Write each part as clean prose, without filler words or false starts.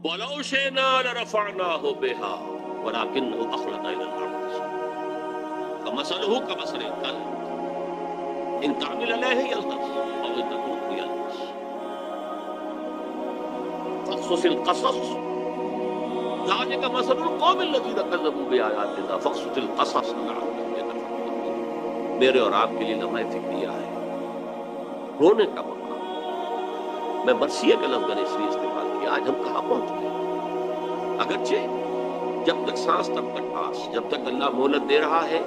وَلَوْ شِئْنَا لَرَفَعْنَاهُ بِهَا وَلَكِنَّهُ أَخْلَدَ إِلَى الْأَرْضِ فَمَثَلُهُ كَمَثَلِ الْكَلْبِ إِنْ تَحْمِلْ عَلَيْهِ يَلْهَثْ أَوْ إِنْ تَتْرُكْهُ يَلْهَث فَاقْصُصِ الْقَصَصَ ذَلِكَ مَثَلُ الْقَوْمِ الَّذِينَ كَذَّبُوا بِآيَاتِنَا فَاقْصُصِ الْقَصَصَ لَعَلَّهُمْ يَتَفَكَّرُونَ. میرے اور آپ کے لیے لمحہ فکریہ ہے، رونے کا موقع. میں مرثیہ کا لفظ اس لیے استعمال کیا. آج ہم کہاں پہنچ گئے؟ اگرچہ جب تک سانس تب تک پاس، جب تک اللہ مہلت دے رہا ہے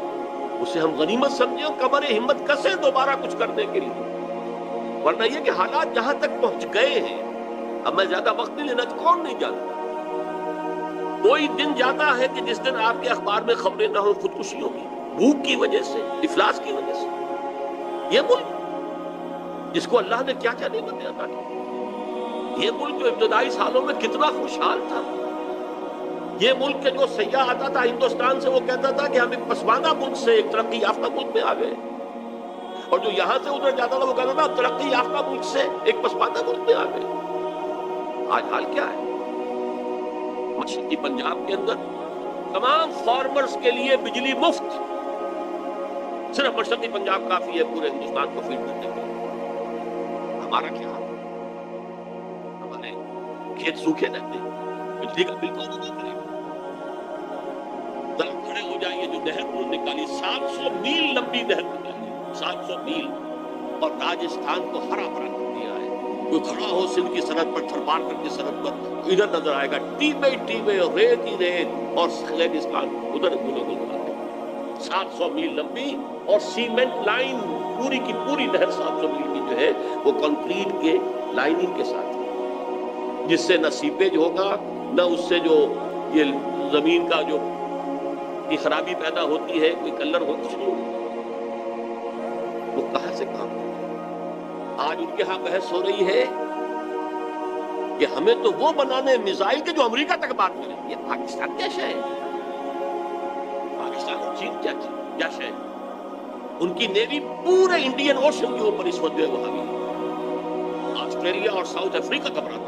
اسے ہم غنیمت سمجھیں اور کمر ہمت کسیں دوبارہ کچھ کرنے کے لیے. ورنہ یہ کہ حالات جہاں تک پہنچ گئے ہیں، اب میں زیادہ وقت نہیں لینا، کون نہیں جانتا. کوئی دن جاتا ہے کہ جس دن آپ کے اخبار میں خبریں نہ ہوں خودکشیوں کی، بھوک کی وجہ سے، افلاس کی وجہ سے. یہ ملک جس کو اللہ نے کیا کیا نعمتیں عطا کی، یہ ملک جو ابتدائی سالوں میں کتنا خوشحال تھا، یہ ملک کے جو سیاح آتا تھا ہندوستان سے وہ کہتا تھا کہ ہم ایک پسماندہ ملک سے ایک ترقی یافتہ ملک میں آ گئے، اور جو یہاں سے ادھر جاتا تھا وہ کہتا تھا ترقی یافتہ ملک سے ایک پسماندہ ملک میں آ گئے. آج حال کیا ہے؟ مشرقی پنجاب کے اندر تمام فارمرز کے لیے بجلی مفت. صرف مشرقی پنجاب کافی ہے پورے ہندوستان کو فیڈ کرنے کے لیے. ہمارا کیا حال ہے؟ ہمارے کھیت سوکھے رہتے ہیں، بجلی کا بل کون ادا کرے گا؟ ذرا کھڑے ہو جائیے، جو نہر انہوں نے نکالی 700 میل لمبی نہر نکالی، 700 میل، اور راجستھان کو ہرا بھرا کر دیا ہے. کوئی کھڑا ہو سندھ کی سرحد پر، تھرپارکر کی سرحد پر، ادھر نظر آئے گا ٹیمے ٹیمے، ریت ہی ریت، اور ریگستان ادھر گلو گل. 700 میل لمبی اور سیمنٹ لائن پوری کی پوری نہر 700 میل کی جو ہے وہ کنکریٹ کے لائننگ کے ساتھ، جس سے نہ سیپیج ہوگا، نہ اس سے جو یہ زمین کا جو کی خرابی پیدا ہوتی ہے، کوئی کلر ہو، کچھ نہیں. وہ کہاں سے کام کرے؟ آج ان کے ہاں بحث ہو رہی ہے کہ ہمیں تو وہ بنانے میزائل کے جو امریکہ تک بات کریں. یہ پاکستان کیا شے ہے؟ پاکستان اور چین کیا شے ہے؟ ان کی نیوی پورے انڈین اوشن کے اوپر اس وقت جو ہے وہ حاوی ہے. آسٹریلیا اور ساؤتھ افریقہ کا بڑا ہے.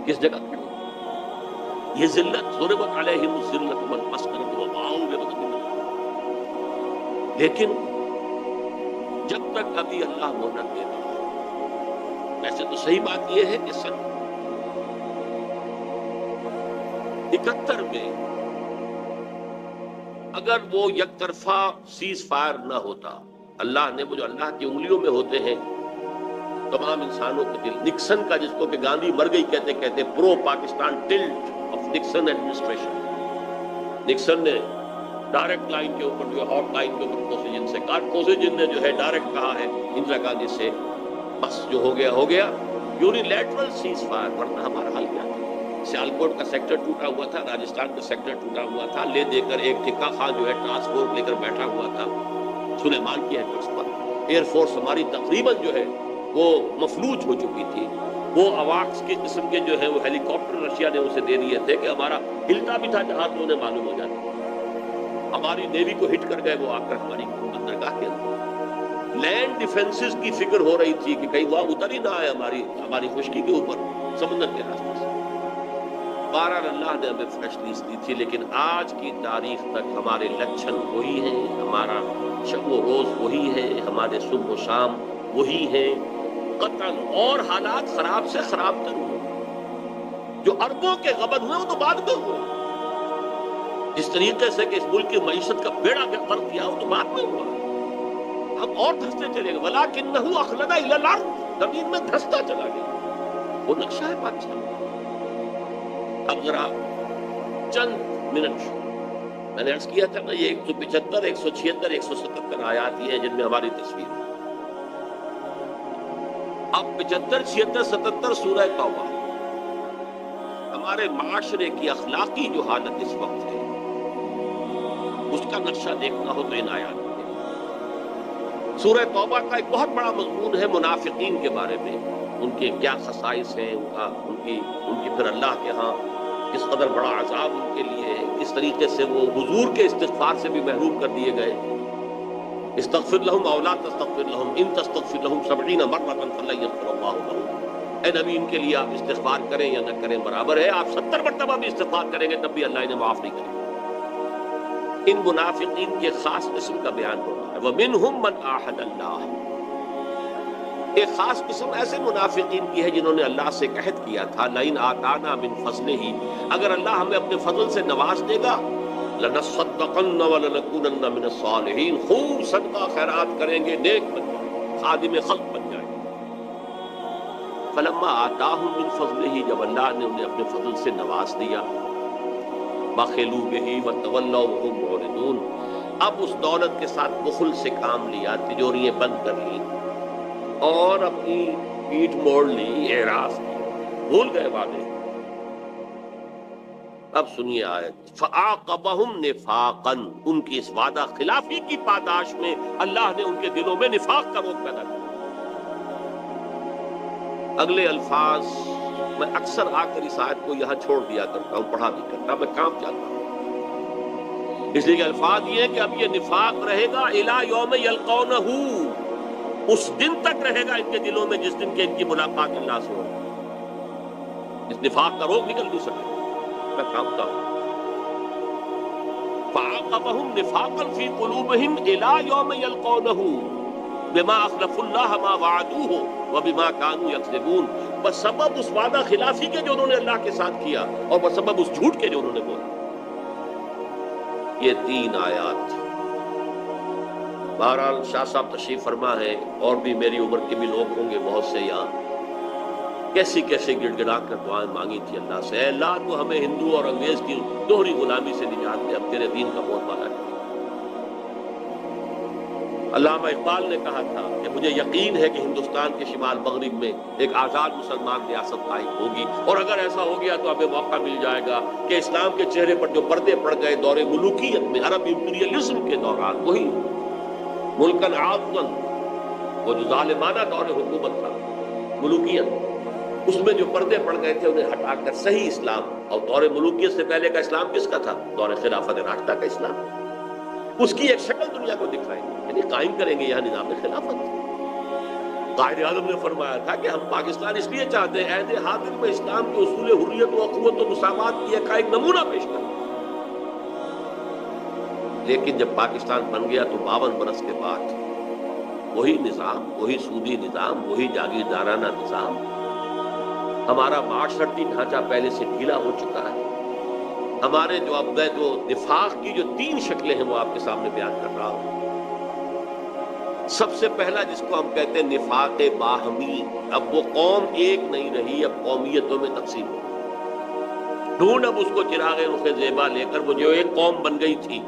کس جگہ کھڑے؟ یہ ذلت، ضربت علیہم الذلۃ والمسکنۃ وباءوا بغضب من اللہ. لیکن جب تک ابھی اللہ مہلت دے رہا ہے. ویسے تو صحیح بات یہ ہے کہ سن 71 میں اگر وہ یک طرفہ سیز فائر نہ ہوتا، اللہ نے وہ جو اللہ کی انگلیوں میں ہوتے ہیں تمام انسانوں کے دل، نکسن کا جس کو کہ گاندھی مر گئی کہتے کہتے pro Pakistan tilt of Nixon administration. Nixon نے ڈائریکٹ لائن کے اوپر جو ہاٹ لائن کے اوپر کوسیجن سے، کوسیجن نے جو ہے ڈائریکٹ کہا ہے اندرا گاندھی سے، بس جو ہو گیا ہو گیا، یونیلیٹرل سیز فائر. ورنہ ہمارا حال کیا تھا؟ سیالکوٹ کا سیکٹر ٹوٹا ہوا تھا، راجستھان کا سیکٹر ٹوٹا ہوا تھا، لے دے کر ایک ٹھکا خان جو ہے ٹاسک فورس لے کر بیٹھا ہوا تھا سلیمان کی ہیڈکوارٹرز پر. ایئر فورس ہماری تقریباً جو ہے وہ مفلوج ہو چکی تھی. وہ اواکس کے قسم کے جو ہے وہ ہیلی کاپٹر رشیا نے اسے دے دیے تھے کہ ہمارا ہلتا بھی تھا جہاز تو انہیں معلوم ہو جاتا. ہماری نیوی کو ہٹ کر گئے وہ آ کر ہماری بندرگاہ کے اندر. لینڈ ڈیفنسز کی فکر ہو رہی تھی کہ کہیں وہاں اتر ہی نہ آئے ہماری خشکی کے اوپر سمندر کے راستے سے. بہرحال اللہ نے ہمیں فریش لیز دی تھی، لیکن آج کی تاریخ تک ہمارے لچھن وہی ہیں، ہمارا شب و روز وہی ہے، ہمارے صبح و شام وہی ہیں. قطعاً اور حالات خراب سے خراب تر ہوئے. جو اربوں کے غبن ہوئے وہ تو بعد میں ہوئے. جس طریقے سے کہ اس ملک کی معیشت کا بیڑا غرق کیا وہ تو بعد میں ہوا. ہم اور دھستے چلے گئے. وَلَٰكِنَّهُ أَخْلَدَ إِلَى الْأَرْضِ، زمین میں دھستا چلا گیا. وہ نقشہ ہے بادشاہ. اب ذرا چند منٹ میں نے عرض کیا تھا نا، یہ 175 176 177 آیات یہ ہیں جن میں ہماری تصویر ہے. اب 75 76 77 سورہ توبہ ہمارے معاشرے کی اخلاقی جو حالت اس وقت ہے اس کا نقشہ دیکھنا ہو تو ان آیات میں. سورہ توبہ کا ایک بہت بڑا مضمون ہے منافقین کے بارے میں، ان کے کیا خصائص ہیں، ان کی پھر اللہ کے ہاں کس قدر بڑا عذاب ان کے لیے ہے، کس طریقے سے وہ حضور کے استغفار سے بھی محروم کر دیے گئے. استغفر لهم او لا تستغفر لهم ان تستغفر لهم 70 مرة فلن يغفر الله لهم۔ اے نبی ان کے لیے آپ استغفار کریں یا نہ کریں برابر ہے، آپ 70 مرتبہ بھی استغفار کریں گے تب بھی اللہ انہیں معاف نہیں کرے گا۔ ان منافقین کے خاص قسم کا بیان ہو رہا ہے، وَمِنْهُمْ مَنْ عَاهَدَ اللَّهُ، ایک خاص قسم ایسے منافقین کی ہے جنہوں نے اللہ سے عہد کیا تھا، لَئِنْ آتَانَا مِنْ فَضْلِهِ، اگر اللہ ہمیں اپنے فضل سے نواز دے گا، لَنَصَّدَّقَنَّ وَلَنَكُونَنَّ مِنَ الصَّالِحِينَ، خوب صدقہ خیرات کریں گے، نیک بن جائیں گے، خادم خلق بن جائیں گے۔ فَلَمَّا آتَاهُم مِّن فَضْلِهِ، جب اللہ نے انہیں اپنے فضل سے نواز دیا، بَخِلُوا بِهِ وَتَوَلَّوْا وَهُمْ مُعْرِضُونَ، اب اس دولت کے ساتھ بخل سے کام لیا، تجوریاں بند کر لی اور اپنی پیٹھ موڑ لی، اعراض کیا، بھول گئے وعدے۔ اب سنیے آیت، فَعَاقَبَهُمْ نِفَاقًا، ان کی اس وعدہ خلافی کی پاداش میں اللہ نے ان کے دلوں میں نفاق کا روگ پیدا کیا۔ اگلے الفاظ میں اکثر آ کر اس آیت کو یہاں چھوڑ دیا کرتا ہوں، پڑھا نہیں کرتا، میں کام جاتا ہوں، اس لیے کہ الفاظ یہ ہے کہ اب یہ نفاق رہے گا الی یوم یلقونہ، اس دن تک رہے گا ان کے دلوں میں جس دن کے ان کی ملاقات اللہ سے ہو۔ اس نفاق کا روگ نکل نہیں سکے، میں کامتا ہوں۔ فَعَاقَبَهُمْ نِفَاقًا فِي قُلُوبِهِمْ إِلَىٰ يَوْمِ يَلْقَوْنَهُ بِمَا أَخْلَفُوا اللَّهَ مَا وَعَدُوهُ وَبِمَا كَانُوا يَكْذِبُونَ، بسبب اس وعدہ خلافی کے جو انہوں نے اللہ کے ساتھ کیا اور بسبب اس جھوٹ کے جو انہوں نے بولا۔ یہ 3 آیات بہرحال شاہ صاحب تشریف فرما ہے، اور بھی میری عمر کے بھی لوگ ہوں گے بہت سے یہاں، کیسی کیسے گڑ گڑا کر دعائیں مانگی تھی اللہ سے، اے اللہ تو ہمیں ہندو اور انگریز کی دوہری غلامی سے نجات دے، اب تیرے دین کا بہت والا ہے۔ علامہ اقبال نے کہا تھا کہ مجھے یقین ہے کہ ہندوستان کے شمال مغرب میں ایک آزاد مسلمان ریاست قائم ہوگی، اور اگر ایسا ہو گیا تو ہمیں موقع مل جائے گا کہ اسلام کے چہرے پر جو پردے پڑ گئے دور ملوکیت میں، عرب امپیریلزم کے دوران، وہی ملکن عاضن، وہ جو ظالمانہ دور حکومت تھا ملوکیت، اس میں جو پردے پڑ گئے تھے انہیں ہٹا کر صحیح اسلام، اور دور ملوکیت سے پہلے کا اسلام کس کا تھا؟ دور خلافت راشدہ کا اسلام، اس کی ایک شکل دنیا کو دکھائیں گے، یعنی قائم کریں گے یہاں نظام خلافت۔ قائد اعظم نے فرمایا تھا کہ ہم پاکستان اس لیے چاہتے ہیں عہد حاضر میں اسلام کے اصول حریت و اخوت و مساوات کی ایک نمونہ پیش کریں، لیکن جب پاکستان بن گیا تو 52 برس کے بعد وہی نظام، وہی سودی نظام، وہی جاگیردارانہ نظام، ہمارا معاشرتی ڈھانچہ پہلے سے ڈھیلا ہو چکا ہے۔ ہمارے جو اب گئے جو نفاق کی جو 3 شکلیں ہیں وہ آپ کے سامنے بیان کر رہا ہوں۔ سب سے پہلا جس کو ہم کہتے ہیں نفاق باہمی، اب وہ قوم ایک نہیں رہی، اب قومیتوں میں تقسیم ہو گئی۔ ڈھونڈ اب اس کو چراغ رخ زیبا لے کر، وہ جو ایک قوم بن گئی تھی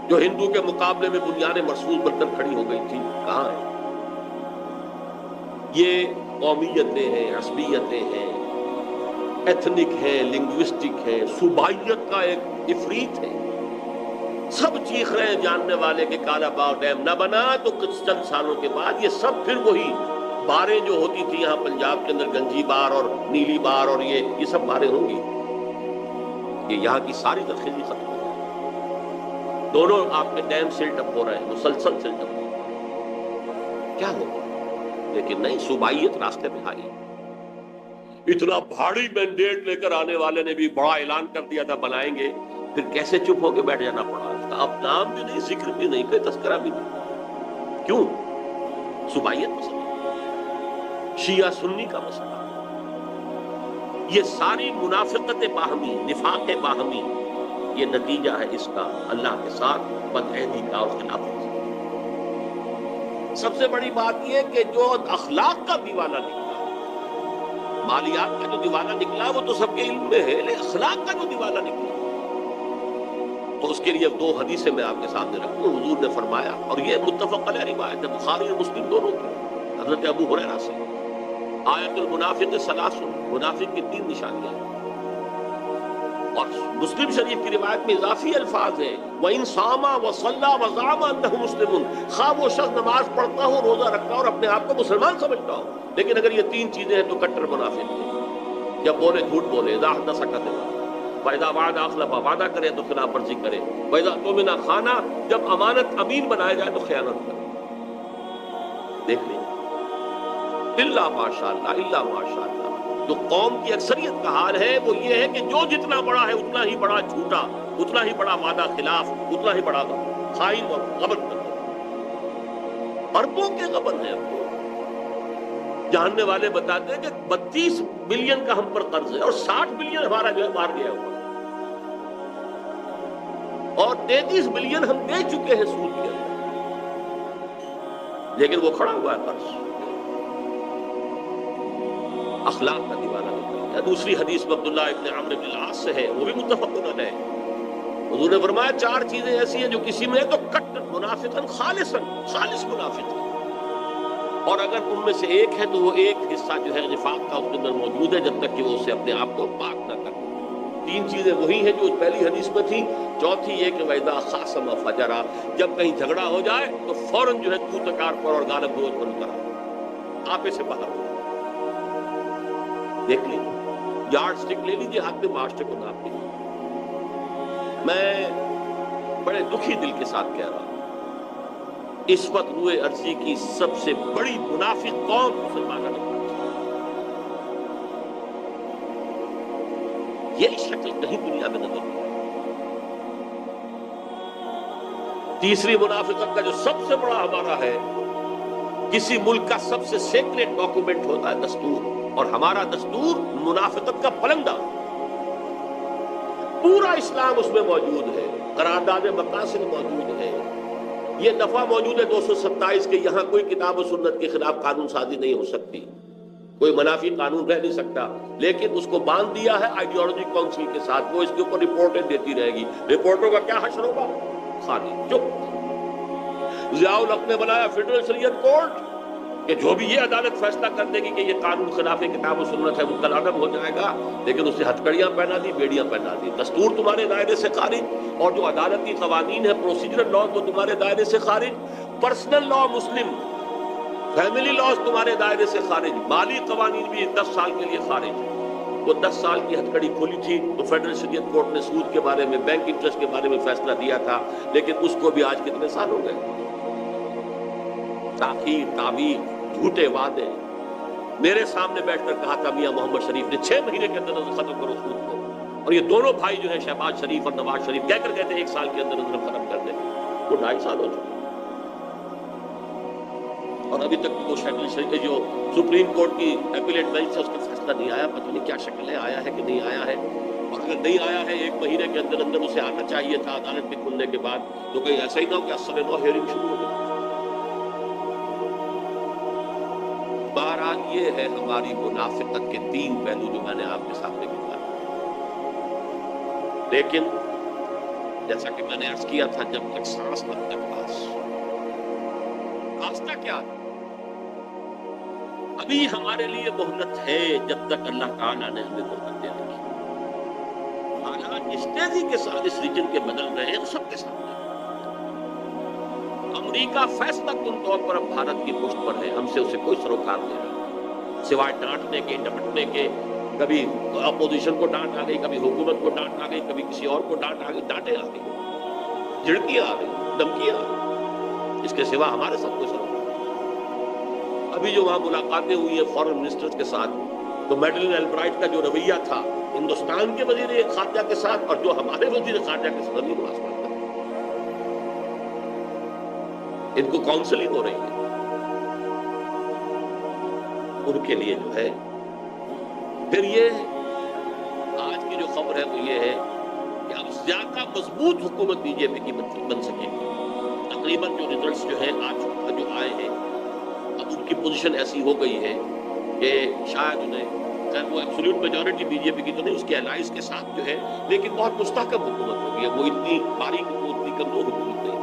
جو ہندو کے مقابلے میں بنیاد مرصوص بن کر کھڑی ہو گئی تھی، کہاں ہے؟ یہ قومیتیں ہیں، عصبیتیں ہیں، ایتھنک ہیں، لنگوسٹک ہیں، صوبائیت کا ایک افریت ہے، سب چیخ رہے ہیں جاننے والے کہ کالا باغ ڈیم نہ بنا تو کچھ چند سالوں کے بعد یہ سب پھر وہی باریں جو ہوتی تھی یہاں پنجاب کے اندر، گنجی بار اور نیلی بار اور یہ سب باریں ہوں گی، یہ یہاں کی ساری زرخیزی ختم ہو گئی، دونوں آپ کے ڈیم سلٹ اپ ہو رہے ہیں، مسلسل سلٹ اپ ہو رہے ہیں، کیا ہوگا؟ لیکن نہیں، صوبائیت راستے میں آئی۔ اتنا بھاری مینڈیٹ لے کر آنے والے نے بھی بڑا اعلان کر دیا تھا بنائیں گے، پھر کیسے چپ ہو کے بیٹھ جانا پڑا اس کا، اب نام بھی نہیں، ذکر بھی نہیں، کوئی تذکرہ بھی نہیں۔ کیوں؟ صوبائیت مسئلہ، شیعہ سنی کا مسئلہ، یہ ساری منافقت باہمی، نفاق باہمی، یہ نتیجہ ہے اس کا اللہ کے ساتھ بدعہدی کا اور خلافت۔ سب سے بڑی بات یہ کہ جو اخلاق کا دیوانہ نکلا، مالیات کا جو دیوانہ نکلا وہ تو سب کے علم میں ہے، لیکن اخلاق کا جو دیوانہ نکلا، تو اس کے لیے 2 حدیثیں میں آپ کے سامنے رکھوں۔ حضور نے فرمایا، اور یہ متفق علیہ روایت ہے، بخاری اور مسلم دونوں کی، حضرت ابو ہریرہ سے، آیت المنافق ثلاث، منافق کی 3 نشانیاں ہیں، اور مسلم شریف کی روایت میں اضافی الفاظ ہیں، وَإِن صَامَ وَصَلَّى وَزَعَمَ أَنَّهُ مُسْلِمٌ، خواہ وہ شخص نماز پڑھتا ہو، روزہ رکھتا ہو اور اپنے آپ کو مسلمان سمجھتا ہو، لیکن اگر یہ 3 چیزیں ہیں تو کٹر منافق ہے۔ جب بولے جھوٹ بولے، اذا حدث کذب، وَإِذَا وَعَدَ أَخْلَفَ، وعدہ کرے تو خلاف ورزی کرے، وَإِذَا اؤْتُمِنَ خَانَ، جب امانت امین بنایا جائے تو خیانت کرے۔ دیکھ لیں، الا ماشاء اللہ، الا ماشاء اللہ۔ جو قوم کی اکثریت کا حال ہے وہ یہ ہے کہ جو جتنا بڑا ہے اتنا ہی بڑا جھوٹا، اتنا ہی بڑا وعدہ خلاف، اتنا ہی بڑا خائن اور غبن کرتا ہے۔ اربوں کے غبن ہے۔ جاننے والے بتاتے ہیں کہ 32 بلین کا ہم پر قرض ہے اور 60 بلین ہمارا جو ہے مار گیا ہوا، اور 33 بلین ہم دے چکے ہیں سود کے اندر، لیکن وہ کھڑا ہوا ہے قرض۔ اخلاق کا دیوانہ نکل گیا۔ دوسری حدیث میں عبداللہ ابن عمرو بن العاص سے ہے، وہ بھی متفق علیہ۔ حضور نے فرمایا 4 چیزیں ایسی ہیں جو کسی میں ہے تو کٹ منافقاً خالصاً، خالص منافق ہے، اور اگر ان میں سے ایک ہے تو وہ ایک حصہ جو ہے نفاق کا اس کے اندر موجود ہے جب تک کہ وہ اسے اپنے آپ کو پاک نہ کر۔ 3 چیزیں وہی ہیں جو پہلی حدیث میں تھی۔ چوتھی یہ کہ وَإِذَا خَاصَمَ فَجَرَ، جب کہیں جھگڑا ہو جائے تو فوراً جو ہے تو تکار پر اور گالا گلوچ پر اتر آئے، آپے سے باہر ہو۔ دیکھ لیجیے، یارڈ سٹک لے لیجیے ہاتھ میں، معاشرے کو ناپ لیجیے۔ میں بڑے دکھی دل کے ساتھ کہہ رہا ہوں، اس وقت روئے ارضی کی سب سے بڑی منافق قوم مسلمانوں نے یہی شکل کہیں دنیا میں نظر نہیں۔ تیسری منافقت کا جو سب سے بڑا ہمارا ہے، کسی ملک کا سب سے سیکریٹ ڈاکومنٹ ہوتا ہے دستور، اور ہمارا دستور منافقت کا پلندہ، پورا اسلام اس میں موجود ہے، قرارداد مقاصد موجود ہے، یہ دفعہ موجود ہے 227 کے یہاں کوئی کتاب و سنت کے خلاف قانون سازی نہیں ہو سکتی، کوئی منافی قانون رہ نہیں سکتا، لیکن اس کو باندھ دیا ہے آئیڈیالوجی کونسل کے ساتھ، وہ اس کے اوپر رپورٹیں دیتی رہے گی، رپورٹوں کا کیا حشر ہوگا؟ خالی چپ۔ ضیاء الحق نے بنایا فیڈرل شریعت کورٹ کہ جو بھی یہ عدالت فیصلہ کر دے گی کہ یہ قانون خلاف کتاب و سنت ہے وہ کالعدم ہو جائے گا، لیکن اسے ہتھکڑیاں پہنا دی، بیڑیاں پہنا دی، دستور تمہارے دائرے سے خارج، اور جو عدالتی قوانین ہے پروسیجرل لا تو تمہارے دائرے سے خارج، پرسنل لا مسلم، فیملی لاز تمہارے دائرے سے خارج، مالی قوانین بھی 10 سال کے لیے خارج۔ وہ 10 سال کی ہتھکڑی کھلی تھی تو فیڈرل شریعت کورٹ نے سود کے بارے میں، بینک انٹرسٹ کے بارے میں فیصلہ دیا تھا، لیکن اس کو بھی آج کتنے سال ہو گئے؟ تاخیر، تعویل، جھوٹے وعدے۔ میرے سامنے بیٹھ کر کہا تھا میاں محمد شریف نے 6 مہینے کے اندر ختم کرو سود کو، اور یہ دونوں بھائی جو ہے شہباز شریف اور نواز شریف کہہ کر کہتے ہیں 1 سال کے اندر ختم کر دیں، وہ 2.5 سال ہو چکے، اور ابھی تک وہ جو سپریم کورٹ کی ایپیلیٹ بینچ سے اس کا فیصلہ نہیں آیا، پتہ نہیں کیا شکل ہے، آیا ہے کہ نہیں آیا ہے، اور اگر نہیں آیا ہے 1 مہینے کے اندر اندر اسے آنا چاہیے تھا عدالت کے کھلنے کے بعد، تو کہیں ایسا ہی نہ ہو کہ اصل نو ہیئرنگ شروع ہو گئی۔ بہرحال یہ ہے ہماری منافقت کے 3 پہلو جو میں نے آپ کے سامنے بتایا، لیکن جیسا کہ میں نے عرض کیا تھا، جب تک سانس تب تک باس، راستہ کیا ہے؟ ابھی ہمارے لیے مہلت ہے جب تک اللہ تعالیٰ نے ہمیں مہلت دے رکھی۔ حالات اس تیزی کے ساتھ اس ریجن کے بدل رہے ہیں، سب کے سامنے۔ امریکہ فیصلہ کن طور پر اب بھارت کی پشت پر ہے، ہم سے اسے کوئی سروکار نہیں رہا، سوائے ڈانٹنے کے، ڈپٹنے کے، کبھی اپوزیشن کو ڈانٹ آ گئی، کبھی حکومت کو ڈانٹ آ گئی، کبھی کسی اور کو ڈانٹ آ گئی، ڈانٹیں آ گئی، جھڑکیاں آ گئی، دھمکیاں آ گئی، اس کے سوا ہمارے ساتھ کوئی سروکار۔ ابھی جو وہاں ملاقاتیں ہوئی ہیں فورن منسٹرز کے ساتھ، تو میڈلن البرائٹ کا جو رویہ تھا ہندوستان کے وزیر خارجہ کے ساتھ اور جو ہمارے وزیر خارجہ کے ساتھ بھی مناسبت ہے، ان کو کاؤنسلنگ ہو رہی ہے، ان کے لیے جو ہے۔ پھر یہ آج کی جو خبر ہے وہ یہ ہے کہ اب زیادہ مضبوط حکومت بی جے پی کی بن سکے گی۔ تقریباً جو ریزلٹس جو ہیں آج جو آئے ہیں، اب ان کی پوزیشن ایسی ہو گئی ہے کہ شاید انہیں، خیر وہ ایبسولوٹ میجورٹی بی جے پی کی تو نہیں، اس کے الائز کے ساتھ جو ہے، لیکن بہت مستحکم حکومت ہوگی، وہ اتنی باریک حکومت، اتنی کمزور حکومت نہیں۔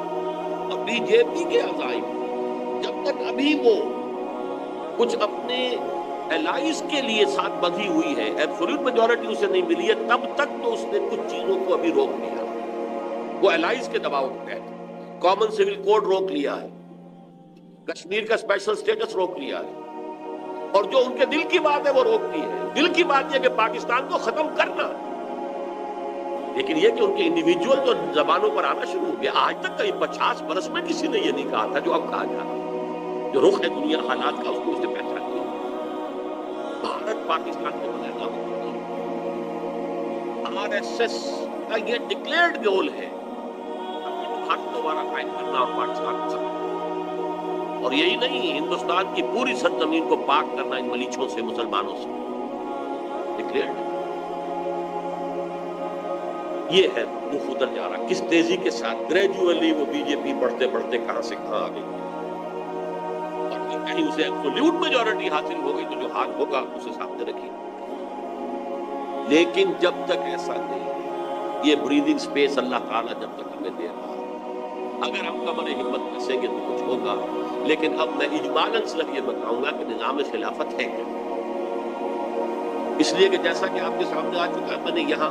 اور بی جے پی کے عزائم جب تک ابھی وہ کچھ اپنے الائز کے لیے ساتھ بندھی ہوئی ہے، ایبسولوٹ میجورٹی اسے نہیں ملی ہے، تب تک تو اس نے کچھ چیزوں کو ابھی روک لیا، وہ الائز کے دباؤ کے تحت کامن سول کوڈ روک لیا ہے، کشمیر کا اسپیشل سٹیٹس روک لیا ہے، اور جو ان کے دل کی بات ہے وہ روک دی ہے۔ دل کی بات یہ کہ پاکستان کو ختم کرنا، لیکن یہ کہ ان کے انڈیویجول جو زبانوں پر آنا شروع ہو گیا، آج تک کئی 50 برس میں کسی نے یہ نہیں کہا تھا جو اب کہا جا رہا ہے، جو رخ ہے دنیا حالات کا اس کو اس نے پہچان لیا۔ بھارت پاکستان کے بغیر نہ RSS کا یہ ڈکلیئرڈ گول ہے بھارت دوبارہ قائم کرنا اور پاکستان کو ختم کرنا، اور یہی نہیں، ہندوستان کی پوری سرزمین کو پاک کرنا ان ملیچھوں سے، مسلمانوں سے، ڈکلیئرڈ۔ یہ ہے وہ خودر جا رہا، کس تیزی کے ساتھ گریجولی وہ بی جے پی بڑھتے بڑھتے کہاں سے کہاں آ گئی، اور کہیں اسے ایبسولوٹ میجورٹی حاصل ہو گئی تو جو حال ہوگا اسے سامنے رکھیے۔ لیکن جب تک ایسا نہیں، یہ بریدنگ سپیس اللہ تعالیٰ جب تک ہمیں دے رہا ہے، اگر ہم کمر ہمت کسیں گے تو کچھ ہوگا۔ لیکن اب میں اجمالاً صرف یہ بتاؤں گا کہ نظام خلافت ہے کیا، اس لیے کہ جیسا کہ آپ کے سامنے آ چکا ہے، میں نے یہاں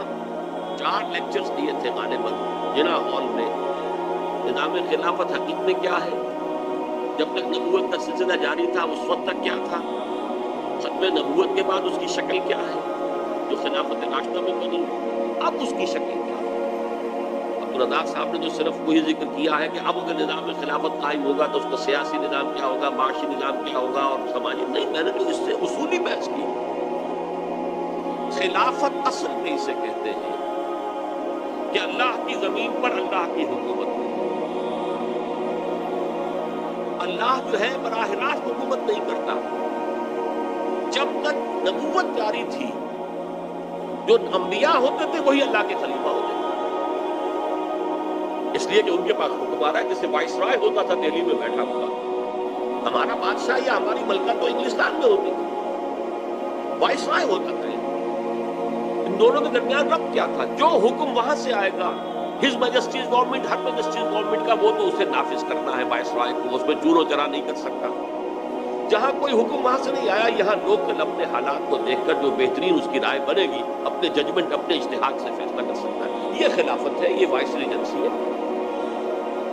4 لیکچرز دیے تھے غالباً جنا ہال میں، نظام خلافت حقیقت میں کیا ہے، جب تک نبوت کا سلسلہ جاری تھا اس وقت تک کیا تھا، ختم نبوت کے بعد اس کی شکل کیا ہے جو خلافت راشدہ میں بنی، اب اس کی شکل کیا ہے۔ عبدالرزاق صاحب نے جو صرف وہی ذکر کیا ہے کہ اب اگر نظام خلافت قائم ہوگا تو اس کا سیاسی نظام کیا ہوگا، معاشی نظام کیا ہوگا اور سماجی، نہیں، میں نے تو اس سے اصولی بحث کی۔ خلافت اصل میں اسے کہتے ہیں کہ اللہ کی زمین پر اللہ کی حکومت ہے۔ اللہ جو ہے براہ راست حکومت نہیں کرتا، جب تک نبوت جاری تھی جو انبیاء ہوتے تھے وہی اللہ کے خلیفہ ہوتے تھے، اس لیے کہ ان کے پاس حکم آ رہا ہے، جیسے وائس رائے ہوتا تھا دہلی میں بیٹھا ہوا، ہمارا بادشاہ یا ہماری ملکہ تو انگلستان میں ہوتی تھی، وائس رائے ہوتا تھا۔ ان دونوں کے درمیان ربط کیا تھا، جو حکم وہاں سے آئے گا، ہز میجسٹیز گورنمنٹ، ہر میجسٹیز گورنمنٹ کا، وہ تو اسے نافذ کرنا ہے، وائس رائے کو اس میں چور و چرا نہیں کر سکتا۔ جہاں کوئی حکم وہاں سے نہیں آیا، یہاں لوکل اپنے حالات کو دیکھ کر جو بہترین اس کی رائے بنے گی، اپنے ججمنٹ، اپنے اجتہاد سے فیصلہ کر سکتا ہے۔ یہ خلافت ہے، یہ وائس ریجنسی ہے۔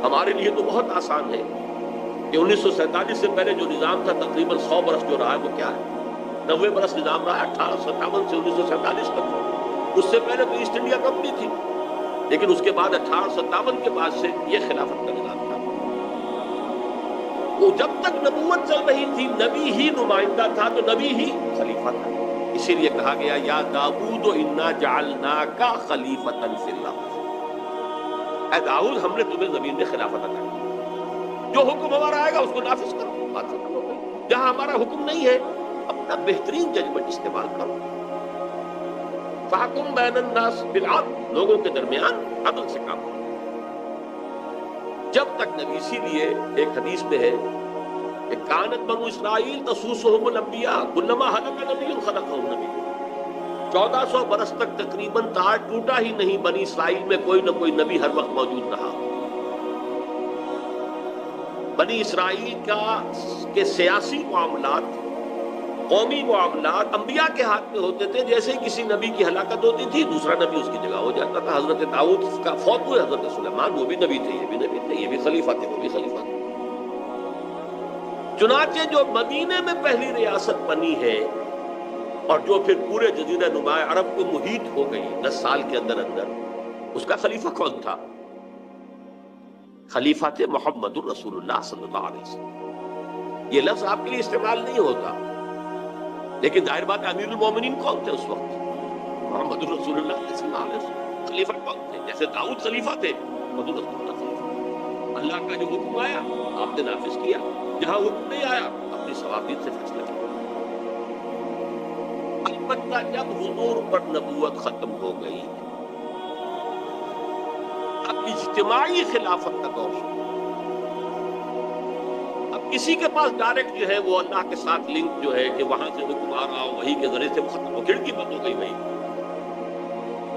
ہمارے لیے تو بہت آسان ہے کہ 1947 سے پہلے جو نظام تھا تقریباً 100 برس جو رہا ہے وہ کیا ہے، 90 برس نظام رہا ہے 1857 سے 1947 تک۔ اس سے پہلے تو ایسٹ انڈیا کمپنی تھی، لیکن اس کے بعد 1857 کے بعد سے یہ خلافت کا نظام تھا۔ وہ جب تک نبوت چل رہی تھی نبی ہی نمائندہ تھا تو نبی ہی خلیفہ تھا، اسی لیے کہا گیا یا داؤد انا جعلناک خلیفۃ فی الارض، اے داؤد ہم نے تمہیں زمین میں خلافت عطا کی، جو حکم ہمارا آئے گا اس کو نافذ کرو، بات ختم ہو گئی۔ جہاں ہمارا حکم نہیں ہے اپنا بہترین ججمنٹ استعمال کرو، فاحکم بین الناس بالعدل، لوگوں کے درمیان عدل سے کام کرو۔ جب تک نبی، اسی لیے ایک حدیث میں ہے کہ کانت بنو اسرائیل تسوسهم الانبیاء کلما ہلک نبی خلقہ نبی، 1400 برس تک تقریباً تار ٹوٹا ہی نہیں، بنی اسرائیل میں کوئی نہ کوئی نبی ہر وقت موجود رہا۔ بنی اسرائیل کے سیاسی معاملات، قومی معاملات انبیاء کے ہاتھ میں ہوتے تھے، جیسے ہی کسی نبی کی ہلاکت ہوتی تھی دوسرا نبی اس کی جگہ ہو جاتا تھا۔ حضرت داؤد کا فوت ہوئے، حضرت سلیمان، وہ بھی نبی تھے، یہ بھی نبی تھے، یہ بھی خلیفہ تھے، وہ بھی خلیفہ تھے۔ چنانچہ جو مدینے میں پہلی ریاست بنی ہے اور جو پھر پورے جزیرہ نما عرب کو محیط ہو گئی 10 سال کے اندر اندر، اس کا خلیفہ کون تھا؟ خلیفہ تھے محمد الرسول اللہ صلی اللہ علیہ وسلم۔ یہ لفظ آپ کے لیے استعمال نہیں ہوتا، لیکن ظاہر بات امیر المومنین کون تھے اس وقت؟ محمد الرسول اللہ صلی اللہ علیہ وسلم۔ خلیفہ کون تھے؟ جیسے داؤد خلیفہ تھے، محمد الرسول اللہ خلیفہ۔ اللہ کا جو حکم آیا آپ نے نافذ کیا، جہاں حکم نہیں آیا اپنی صوابیت سے فیصلہ کیا۔ البتہ جب حضور پر نبوت ختم ہو گئی، اب اجتماعی خلافت کا دور شروع۔ اب کسی کے پاس ڈائریکٹ جو ہے وہ اللہ کے ساتھ لنک جو ہے کہ وہاں سے حکم آ رہا ہو، وہی کے ذریعے سے وہ ختم ہو، کھڑکی بند ہو گئی۔ وہی